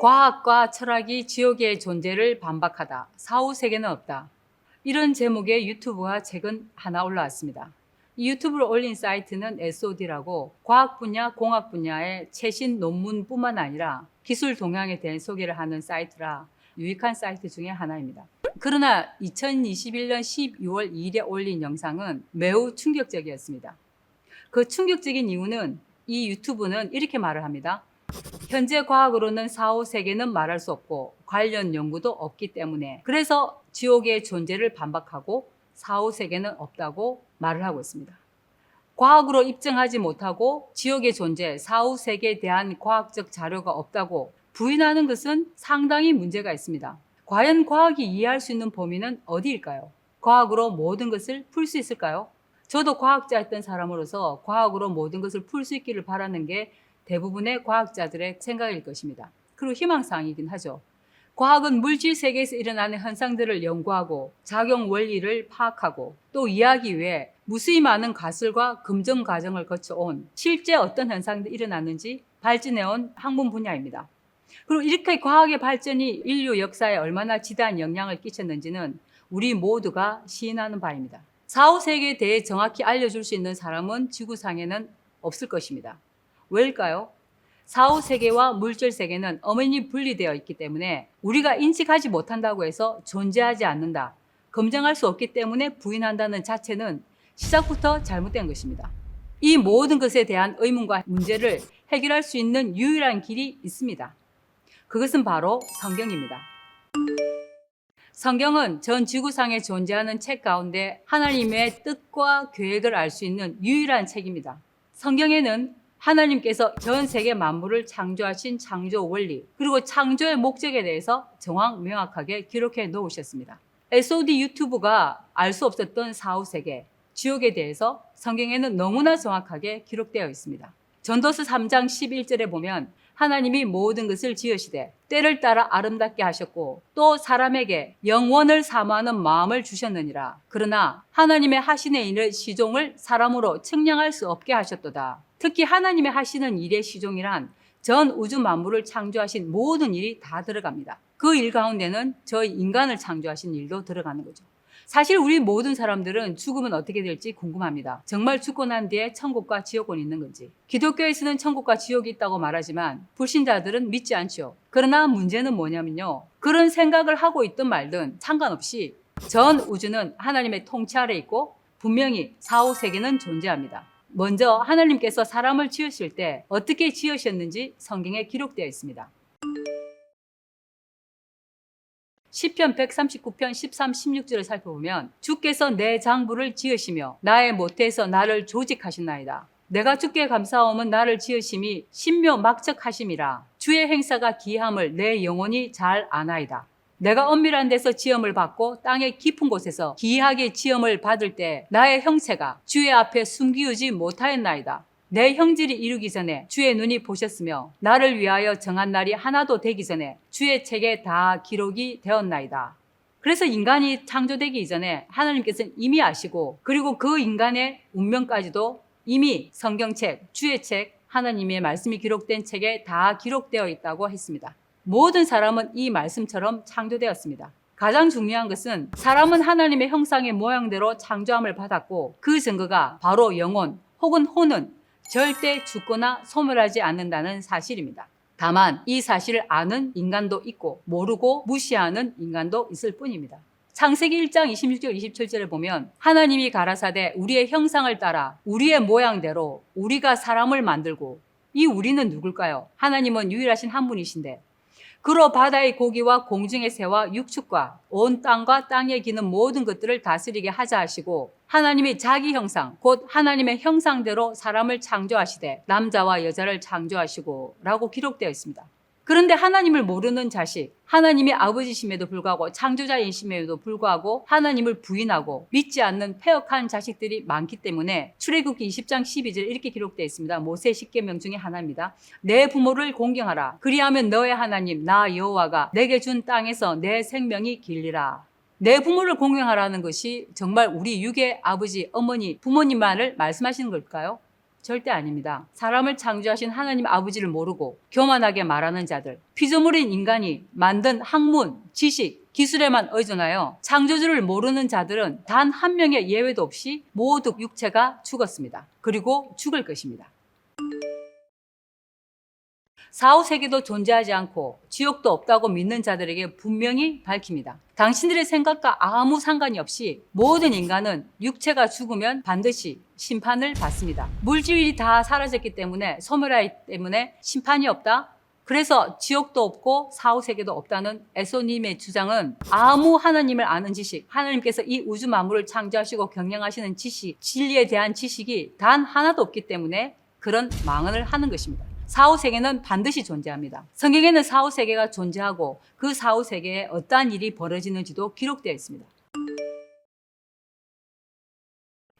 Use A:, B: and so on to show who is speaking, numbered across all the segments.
A: 과학과 철학이 지옥의 존재를 반박하다. 사후 세계는 없다. 이런 제목의 유튜브가 최근 하나 올라왔습니다. 이 유튜브를 올린 사이트는 SOD라고 과학 분야, 공학 분야의 최신 논문뿐만 아니라 기술 동향에 대한 소개를 하는 사이트라 유익한 사이트 중에 하나입니다. 그러나 2021년 12월 2일에 올린 영상은 매우 충격적이었습니다. 그 충격적인 이유는 이 유튜브는 이렇게 말을 합니다. 현재 과학으로는 사후 세계는 말할 수 없고 관련 연구도 없기 때문에 그래서 지옥의 존재를 반박하고 사후 세계는 없다고 말을 하고 있습니다. 과학으로 입증하지 못하고 지옥의 존재, 사후 세계에 대한 과학적 자료가 없다고 부인하는 것은 상당히 문제가 있습니다. 과연 과학이 이해할 수 있는 범위는 어디일까요? 과학으로 모든 것을 풀 수 있을까요? 저도 과학자였던 사람으로서 과학으로 모든 것을 풀 수 있기를 바라는 게 대부분의 과학자들의 생각일 것입니다. 그리고 희망사항이긴 하죠. 과학은 물질 세계에서 일어나는 현상들을 연구하고 작용 원리를 파악하고 또 이해하기 위해 무수히 많은 가설과 검증 과정을 거쳐온 실제 어떤 현상들이 일어났는지 발전해온 학문 분야입니다. 그리고 이렇게 과학의 발전이 인류 역사에 얼마나 지대한 영향을 끼쳤는지는 우리 모두가 시인하는 바입니다. 사후 세계에 대해 정확히 알려줄 수 있는 사람은 지구상에는 없을 것입니다. 왜일까요? 사후 세계와 물질 세계는 엄연히 분리되어 있기 때문에 우리가 인식하지 못한다고 해서 존재하지 않는다. 검증할 수 없기 때문에 부인한다는 자체는 시작부터 잘못된 것입니다. 이 모든 것에 대한 의문과 문제를 해결할 수 있는 유일한 길이 있습니다. 그것은 바로 성경입니다. 성경은 전 지구상에 존재하는 책 가운데 하나님의 뜻과 계획을 알 수 있는 유일한 책입니다. 성경에는 하나님께서 전 세계 만물을 창조하신 창조 원리, 그리고 창조의 목적에 대해서 명확하게 기록해 놓으셨습니다. SOD 유튜브가 알 수 없었던 사후 세계, 지옥에 대해서 성경에는 너무나 정확하게 기록되어 있습니다. 전도서 3장 11절에 보면 하나님이 모든 것을 지으시되 때를 따라 아름답게 하셨고 또 사람에게 영원을 사모하는 마음을 주셨느니라. 그러나 하나님의 하시는 일의 시종을 사람으로 측량할 수 없게 하셨도다. 특히 하나님의 하시는 일의 시종이란 전 우주 만물을 창조하신 모든 일이 다 들어갑니다. 그 일 가운데는 저희 인간을 창조하신 일도 들어가는 거죠. 사실 우리 모든 사람들은 죽으면 어떻게 될지 궁금합니다. 정말 죽고 난 뒤에 천국과 지옥은 있는 건지. 기독교에서는 천국과 지옥이 있다고 말하지만 불신자들은 믿지 않죠. 그러나 문제는 뭐냐면요. 그런 생각을 하고 있든 말든 상관없이 전 우주는 하나님의 통치 아래 있고 분명히 사후 세계는 존재합니다. 먼저 하나님께서 사람을 지으실 때 어떻게 지으셨는지 성경에 기록되어 있습니다. 시편 139편 13, 16절을 살펴보면 주께서 내 장부를 지으시며 나의 모태에서 나를 조직하셨나이다. 내가 주께 감사하오면 나를 지으심이 신묘막척하심이라. 주의 행사가 기이함을 내 영혼이 잘 아나이다. 내가 엄밀한 데서 지음을 받고 땅의 깊은 곳에서 기이하게 지음을 받을 때 나의 형체가 주의 앞에 숨기우지 못하였나이다. 내 형질이 이루기 전에 주의 눈이 보셨으며 나를 위하여 정한 날이 하나도 되기 전에 주의 책에 다 기록이 되었나이다. 그래서 인간이 창조되기 이전에 하나님께서는 이미 아시고 그리고 그 인간의 운명까지도 이미 성경책, 주의 책, 하나님의 말씀이 기록된 책에 다 기록되어 있다고 했습니다. 모든 사람은 이 말씀처럼 창조되었습니다. 가장 중요한 것은 사람은 하나님의 형상의 모양대로 창조함을 받았고 그 증거가 바로 영혼 혹은 혼은 절대 죽거나 소멸하지 않는다는 사실입니다. 다만 이 사실을 아는 인간도 있고 모르고 무시하는 인간도 있을 뿐입니다. 창세기 1장 26절 27절에 보면 하나님이 가라사대 우리의 형상을 따라 우리의 모양대로 우리가 사람을 만들고 이 우리는 누굴까요? 하나님은 유일하신 한 분이신데 그로 바다의 고기와 공중의 새와 육축과 온 땅과 땅에 기는 모든 것들을 다스리게 하자 하시고 하나님이 자기 형상 곧 하나님의 형상대로 사람을 창조하시되 남자와 여자를 창조하시고 라고 기록되어 있습니다. 그런데 하나님을 모르는 자식, 하나님이 아버지심에도 불구하고 창조자이심에도 불구하고 하나님을 부인하고 믿지 않는 패역한 자식들이 많기 때문에 출애굽기 20장 12절 이렇게 기록되어 있습니다. 모세 10계명 중에 하나입니다. 내 부모를 공경하라. 그리하면 너의 하나님 나 여호와가 내게 준 땅에서 내 생명이 길리라. 내 부모를 공경하라는 것이 정말 우리 육의 아버지, 어머니, 부모님만을 말씀하시는 걸까요? 절대 아닙니다. 사람을 창조하신 하나님 아버지를 모르고 교만하게 말하는 자들, 피조물인 인간이 만든 학문, 지식, 기술에만 의존하여 창조주를 모르는 자들은 단 한 명의 예외도 없이 모두 육체가 죽었습니다. 그리고 죽을 것입니다. 사후 세계도 존재하지 않고 지옥도 없다고 믿는 자들에게 분명히 밝힙니다. 당신들의 생각과 아무 상관이 없이 모든 인간은 육체가 죽으면 반드시 심판을 받습니다. 물질이 다 사라졌기 때문에, 소멸하기 때문에 심판이 없다? 그래서 지옥도 없고 사후 세계도 없다는 에소님의 주장은 아무 하나님을 아는 지식, 하나님께서 이 우주 만물을 창조하시고 경영하시는 지식, 진리에 대한 지식이 단 하나도 없기 때문에 그런 망언을 하는 것입니다. 사후 세계는 반드시 존재합니다. 성경에는 사후 세계가 존재하고 그 사후 세계에 어떠한 일이 벌어지는지도 기록되어 있습니다.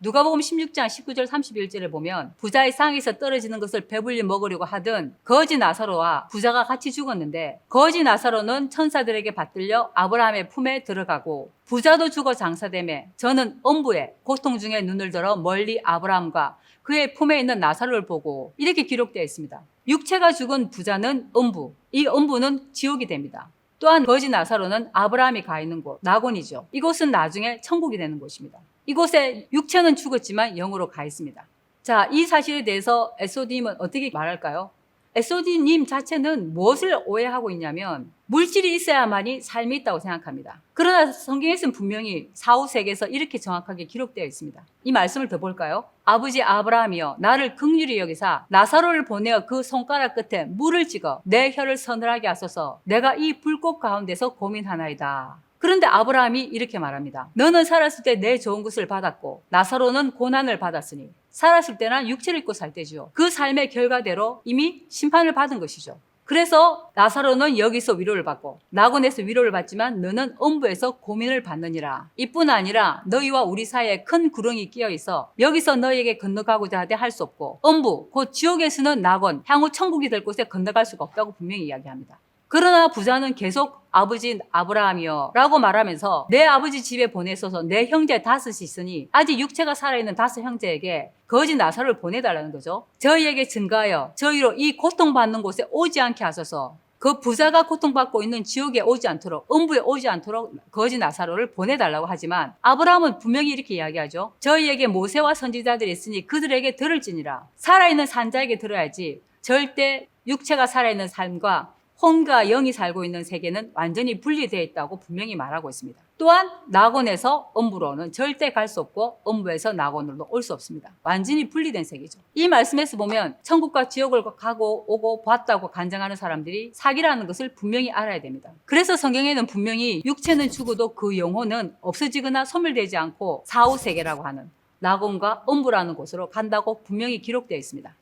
A: 누가복음 16장 19절 31절에 보면 부자의 상에서 떨어지는 것을 배불리 먹으려고 하던 거지 나사로와 부자가 같이 죽었는데, 거지 나사로는 천사들에게 받들려 아브라함의 품에 들어가고 부자도 죽어 장사되매 저는 엄부의 고통 중에 눈을 들어 멀리 아브라함과 그의 품에 있는 나사로를 보고, 이렇게 기록되어 있습니다. 육체가 죽은 부자는 엄부, 이 엄부는 지옥이 됩니다. 또한 거지 나사로는 아브라함이 가 있는 곳, 낙원이죠. 이곳은 나중에 천국이 되는 곳입니다. 이곳에 육체는 죽었지만 영으로 가 있습니다. 자, 이 사실에 대해서 SOD님은 어떻게 말할까요? SOD님 자체는 무엇을 오해하고 있냐면 물질이 있어야만이 삶이 있다고 생각합니다. 그러나 성경에서는 분명히 사후 세계에서 이렇게 정확하게 기록되어 있습니다. 이 말씀을 더 볼까요? 아버지 아브라함이여 나를 긍휼히 여기사 나사로를 보내어 그 손가락 끝에 물을 찍어 내 혀를 서늘하게 하소서. 내가 이 불꽃 가운데서 고민하나이다. 그런데 아브라함이 이렇게 말합니다. 너는 살았을 때 내 좋은 것을 받았고 나사로는 고난을 받았으니, 살았을 때는 육체를 입고 살 때죠. 그 삶의 결과대로 이미 심판을 받은 것이죠. 그래서 나사로는 여기서 위로를 받고 낙원에서 위로를 받지만 너는 엄부에서 고민을 받느니라. 이뿐 아니라 너희와 우리 사이에 큰 구렁이 끼어 있어 여기서 너희에게 건너가고자 하되 할 수 없고, 엄부 곧 지옥에서는 낙원, 향후 천국이 될 곳에 건너갈 수가 없다고 분명히 이야기합니다. 그러나 부자는 계속 아버지 아브라함이여 라고 말하면서 내 아버지 집에 보내소서. 내 형제 5이 있으니 아직 육체가 살아있는 5 형제에게 거지 나사로를 보내달라는 거죠. 저희에게 증가하여 저희로 이 고통받는 곳에 오지 않게 하소서. 그 부자가 고통받고 있는 지옥에 오지 않도록, 음부에 오지 않도록 거지 나사로를 보내달라고 하지만 아브라함은 분명히 이렇게 이야기하죠. 저희에게 모세와 선지자들이 있으니 그들에게 들을지니라. 살아있는 산자에게 들어야지. 절대 육체가 살아있는 삶과 혼과 영이 살고 있는 세계는 완전히 분리되어 있다고 분명히 말하고 있습니다. 또한 낙원에서 엄부로는 절대 갈 수 없고 엄부에서 낙원으로 올 수 없습니다. 완전히 분리된 세계죠. 이 말씀에서 보면 천국과 지옥을 가고 오고 봤다고 간증하는 사람들이 사기라는 것을 분명히 알아야 됩니다. 그래서 성경에는 분명히 육체는 죽어도 그 영혼은 없어지거나 소멸되지 않고 사후 세계라고 하는 낙원과 엄부라는 곳으로 간다고 분명히 기록되어 있습니다.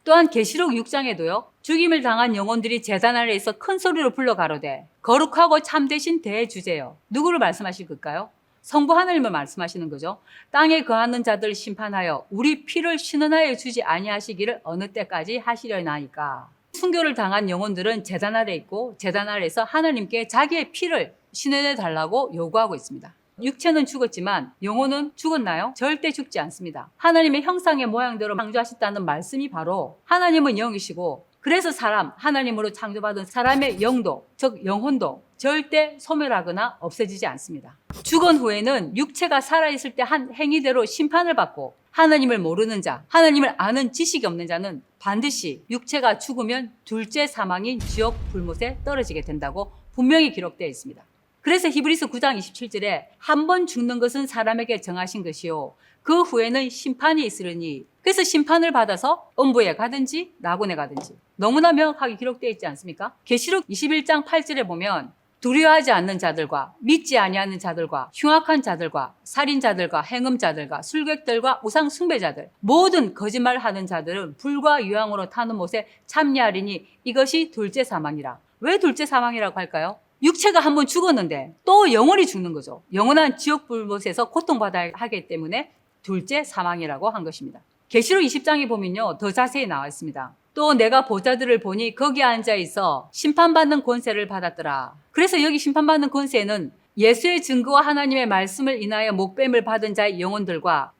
A: 또한 계시록 6장에도요. 죽임을 당한 영혼들이 제단 아래에서 큰 소리로 불러 가로되 거룩하고 참되신 대주제여. 누구를 말씀하실 걸까요? 성부 하나님을 말씀하시는 거죠. 땅에 거하는 자들 심판하여 우리 피를 신원하여 주지 아니하시기를 어느 때까지 하시려나이까. 순교를 당한 영혼들은 제단 아래에 있고 제단 아래에서 하나님께 자기의 피를 신원해 달라고 요구하고 있습니다. 육체는 죽었지만 영혼은 죽었나요? 절대 죽지 않습니다. 하나님의 형상의 모양대로 창조하셨다는 말씀이 바로 하나님은 영이시고, 그래서 하나님으로 창조받은 사람의 영도, 즉 영혼도 절대 소멸하거나 없어지지 않습니다. 죽은 후에는 육체가 살아있을 때 한 행위대로 심판을 받고, 하나님을 모르는 자, 하나님을 아는 지식이 없는 자는 반드시 육체가 죽으면 둘째 사망인 지옥 불못에 떨어지게 된다고 분명히 기록되어 있습니다. 그래서 히브리서 9장 27절에 한 번 죽는 것은 사람에게 정하신 것이요 그 후에는 심판이 있으려니. 그래서 심판을 받아서 엄부에 가든지 낙원에 가든지 너무나 명확하게 기록되어 있지 않습니까? 계시록 21장 8절에 보면 두려워하지 않는 자들과 믿지 아니하는 자들과 흉악한 자들과 살인자들과 행음자들과 술객들과 우상 숭배자들, 모든 거짓말하는 자들은 불과 유황으로 타는 못에 참여하리니 이것이 둘째 사망이라. 왜 둘째 사망이라고 할까요? 육체가 한번 죽었는데 또 영원히 죽는 거죠. 영원한 지옥 불못에서 고통받아야 하기 때문에 둘째 사망이라고 한 것입니다. 계시록 20장에 보면요, 더 자세히 나와 있습니다. 또 내가 보좌들을 보니 거기 앉아 있어 심판받는 권세를 받았더라. 그래서 여기 심판받는 권세는 예수의 증거와 하나님의 말씀을 인하여 목뱀을 받은 자의 영혼들과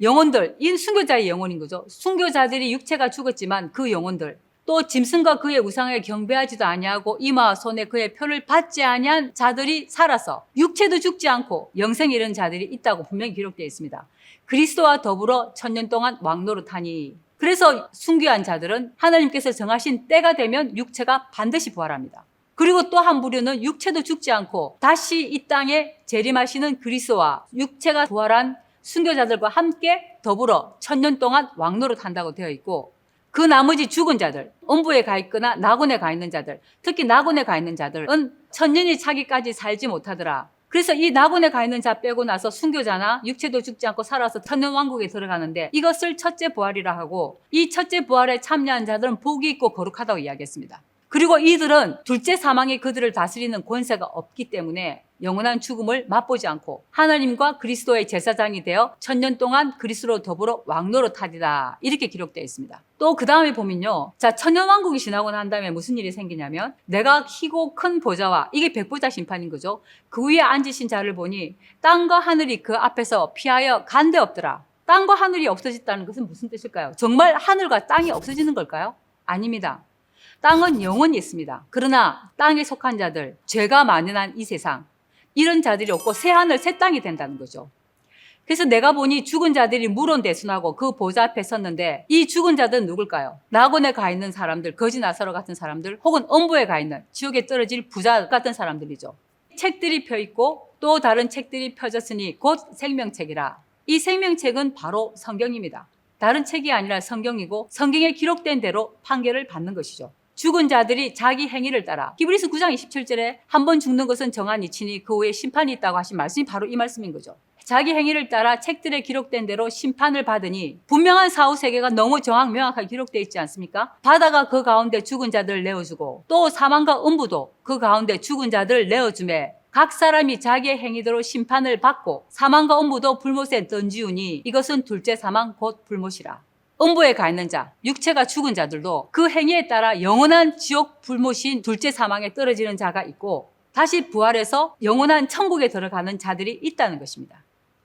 A: 이 순교자의 영혼인 거죠. 순교자들이 육체가 죽었지만 그 영혼들, 또 짐승과 그의 우상에 경배하지도 아니하고 이마와 손에 그의 표를 받지 아니한 자들이 살아서 육체도 죽지 않고 영생에 이르는 자들이 있다고 분명히 기록되어 있습니다. 그리스도와 더불어 천년 동안 왕노릇하니. 그래서 순교한 자들은 하나님께서 정하신 때가 되면 육체가 반드시 부활합니다. 그리고 또 한 부류는 육체도 죽지 않고 다시 이 땅에 재림하시는 그리스도와 육체가 부활한 순교자들과 함께 더불어 천년 동안 왕노릇한다고 되어 있고, 그 나머지 죽은 자들, 음부에 가 있거나 낙원에 가 있는 자들, 특히 낙원에 가 있는 자들은 천년이 차기까지 살지 못하더라. 그래서 이 낙원에 가 있는 자 빼고 나서 순교자나 육체도 죽지 않고 살아서 천년 왕국에 들어가는데, 이것을 첫째 부활이라 하고, 이 첫째 부활에 참여한 자들은 복이 있고 거룩하다고 이야기했습니다. 그리고 이들은 둘째 사망이 그들을 다스리는 권세가 없기 때문에 영원한 죽음을 맛보지 않고 하나님과 그리스도의 제사장이 되어 천년 동안 그리스도로 더불어 왕노릇하리라, 이렇게 기록되어 있습니다. 또 그 다음에 보면요, 자, 천년 왕국이 지나고 난 다음에 무슨 일이 생기냐면, 내가 희고 큰 보좌와, 이게 백보자 심판인 거죠. 그 위에 앉으신 자를 보니 땅과 하늘이 그 앞에서 피하여 간데 없더라. 땅과 하늘이 없어졌다는 것은 무슨 뜻일까요? 정말 하늘과 땅이 없어지는 걸까요? 아닙니다. 땅은 영원히 있습니다. 그러나 땅에 속한 자들, 죄가 만연한 이 세상, 이런 자들이 없고 새 하늘 새 땅이 된다는 거죠. 그래서 내가 보니 죽은 자들이 물온대순하고 그 보좌 앞에 섰는데, 이 죽은 자들은 누굴까요? 낙원에 가 있는 사람들, 거지 나사로 같은 사람들, 혹은 음부에 가 있는 지옥에 떨어질 부자 같은 사람들이죠. 책들이 펴 있고 또 다른 책들이 펴졌으니 곧 생명책이라. 이 생명책은 바로 성경입니다. 다른 책이 아니라 성경이고 성경에 기록된 대로 판결을 받는 것이죠. 죽은 자들이 자기 행위를 따라, 히브리서 9장 27절에 한 번 죽는 것은 정한 이치니 그 후에 심판이 있다고 하신 말씀이 바로 이 말씀인 거죠. 자기 행위를 따라 책들에 기록된 대로 심판을 받으니, 분명한 사후세계가 너무 명확하게 기록되어 있지 않습니까? 바다가 그 가운데 죽은 자들을 내어주고, 또 사망과 음부도 그 가운데 죽은 자들을 내어주매 각 사람이 자기의 행위대로 심판을 받고 사망과 음부도 불못에 던지우니 이것은 둘째 사망 곧 불못이라. 음부에 가 있는 자, 육체가 죽은 자들도 그 행위에 따라 영원한 지옥 불못인 둘째 사망에 떨어지는 자가 있고, 다시 부활해서 영원한 천국에 들어가는 자들이 있다는 것입니다.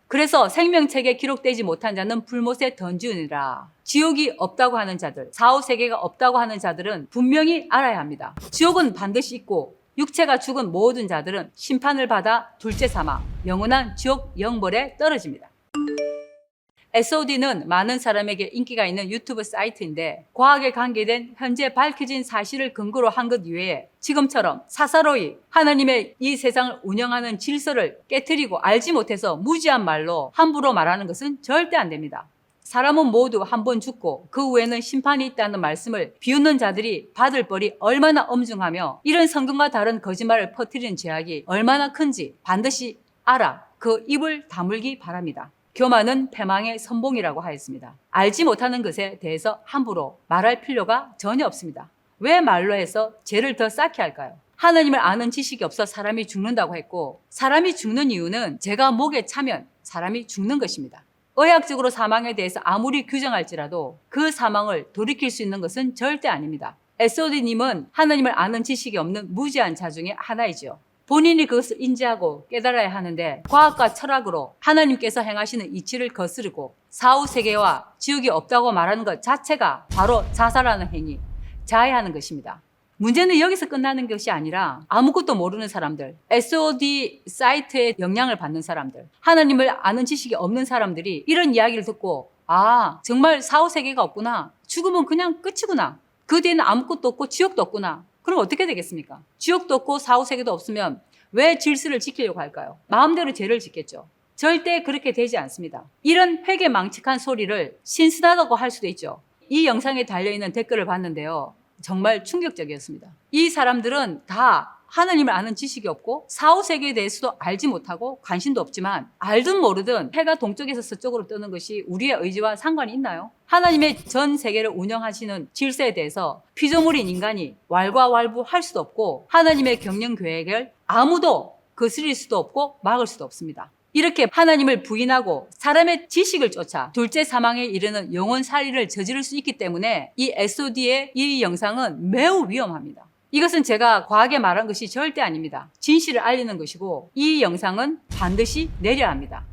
A: 그래서 생명책에 기록되지 못한 자는 불못에 던지우니라. 지옥이 없다고 하는 자들, 사후세계가 없다고 하는 자들은 분명히 알아야 합니다. 지옥은 반드시 있고, 육체가 죽은 모든 자들은 심판을 받아 둘째 사망, 영원한 지옥 영벌에 떨어집니다. SOD는 많은 사람에게 인기가 있는 유튜브 사이트인데, 과학에 관계된 현재 밝혀진 사실을 근거로 한 것 이외에 지금처럼 사사로이 하나님의 이 세상을 운영하는 질서를 깨트리고 알지 못해서 무지한 말로 함부로 말하는 것은 절대 안 됩니다. 사람은 모두 한 번 죽고 그 후에는 심판이 있다는 말씀을 비웃는 자들이 받을 벌이 얼마나 엄중하며, 이런 성경과 다른 거짓말을 퍼뜨리는 죄악이 얼마나 큰지 반드시 알아 그 입을 다물기 바랍니다. 교만은 패망의 선봉이라고 하였습니다. 알지 못하는 것에 대해서 함부로 말할 필요가 전혀 없습니다. 왜 말로 해서 죄를 더 쌓게 할까요? 하나님을 아는 지식이 없어 사람이 죽는다고 했고, 사람이 죽는 이유는 죄가 목에 차면 사람이 죽는 것입니다. 의학적으로 사망에 대해서 아무리 규정할지라도 그 사망을 돌이킬 수 있는 것은 절대 아닙니다. SOD님은 하나님을 아는 지식이 없는 무지한 자 중에 하나이죠. 본인이 그것을 인지하고 깨달아야 하는데, 과학과 철학으로 하나님께서 행하시는 이치를 거스르고 사후세계와 지옥이 없다고 말하는 것 자체가 바로 자살하는 행위, 자해하는 것입니다. 문제는 여기서 끝나는 것이 아니라 아무것도 모르는 사람들, SOD 사이트에 영향을 받는 사람들, 하나님을 아는 지식이 없는 사람들이 이런 이야기를 듣고, 아, 정말 사후세계가 없구나, 죽으면 그냥 끝이구나, 그 뒤에는 아무것도 없고 지옥도 없구나. 그럼 어떻게 되겠습니까? 지옥도 없고 사후세계도 없으면 왜 질서를 지키려고 할까요? 마음대로 죄를 짓겠죠. 절대 그렇게 되지 않습니다. 이런 회개망측한 소리를 신선하다고 할 수도 있죠. 이 영상에 달려있는 댓글을 봤는데요, 정말 충격적이었습니다. 이 사람들은 다 하나님을 아는 지식이 없고 사후세계에 대해서도 알지 못하고 관심도 없지만, 알든 모르든 해가 동쪽에서 서쪽으로 뜨는 것이 우리의 의지와 상관이 있나요? 하나님의 전 세계를 운영하시는 질서에 대해서 피조물인 인간이 왈가왈부할 수도 없고, 하나님의 경영 계획을 아무도 거스릴 수도 없고 막을 수도 없습니다. 이렇게 하나님을 부인하고 사람의 지식을 쫓아 둘째 사망에 이르는 영혼살이를 저지를 수 있기 때문에 이 SOD의 이 영상은 매우 위험합니다. 이것은 제가 과하게 말한 것이 절대 아닙니다. 진실을 알리는 것이고 이 영상은 반드시 내려야 합니다.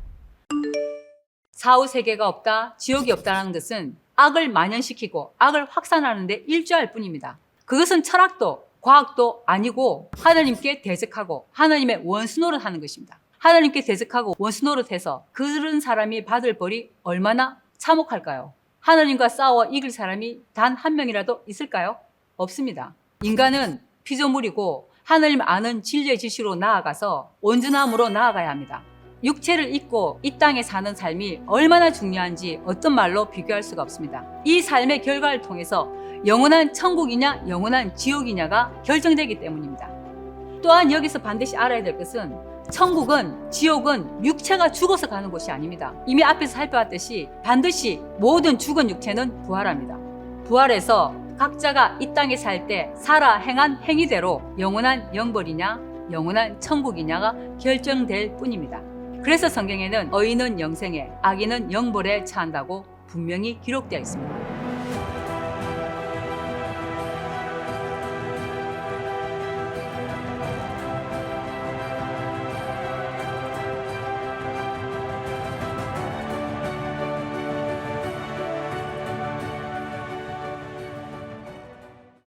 A: 사후 세계가 없다, 지옥이 없다는 것은 악을 만연시키고 악을 확산하는 데 일조할 뿐입니다. 그것은 철학도 과학도 아니고 하나님께 대적하고 하나님의 원수 노릇하는 것입니다. 하나님께 대적하고 원수 노릇해서 그런 사람이 받을 벌이 얼마나 참혹할까요? 하나님과 싸워 이길 사람이 단 한 명이라도 있을까요? 없습니다. 인간은 피조물이고 하나님 아는 진리의 지시로 나아가서 온전함으로 나아가야 합니다. 육체를 잊고 이 땅에 사는 삶이 얼마나 중요한지 어떤 말로 비교할 수가 없습니다. 이 삶의 결과를 통해서 영원한 천국이냐 영원한 지옥이냐가 결정되기 때문입니다. 또한 여기서 반드시 알아야 될 것은 천국은 지옥은 육체가 죽어서 가는 곳이 아닙니다. 이미 앞에서 살펴봤듯이 반드시 모든 죽은 육체는 부활합니다. 부활해서 각자가 이 땅에 살 때 살아 행한 행위대로 영원한 영벌이냐 영원한 천국이냐가 결정될 뿐입니다. 그래서 성경에는 의인은 영생에 악인은 영벌에 처한다고 분명히 기록되어 있습니다.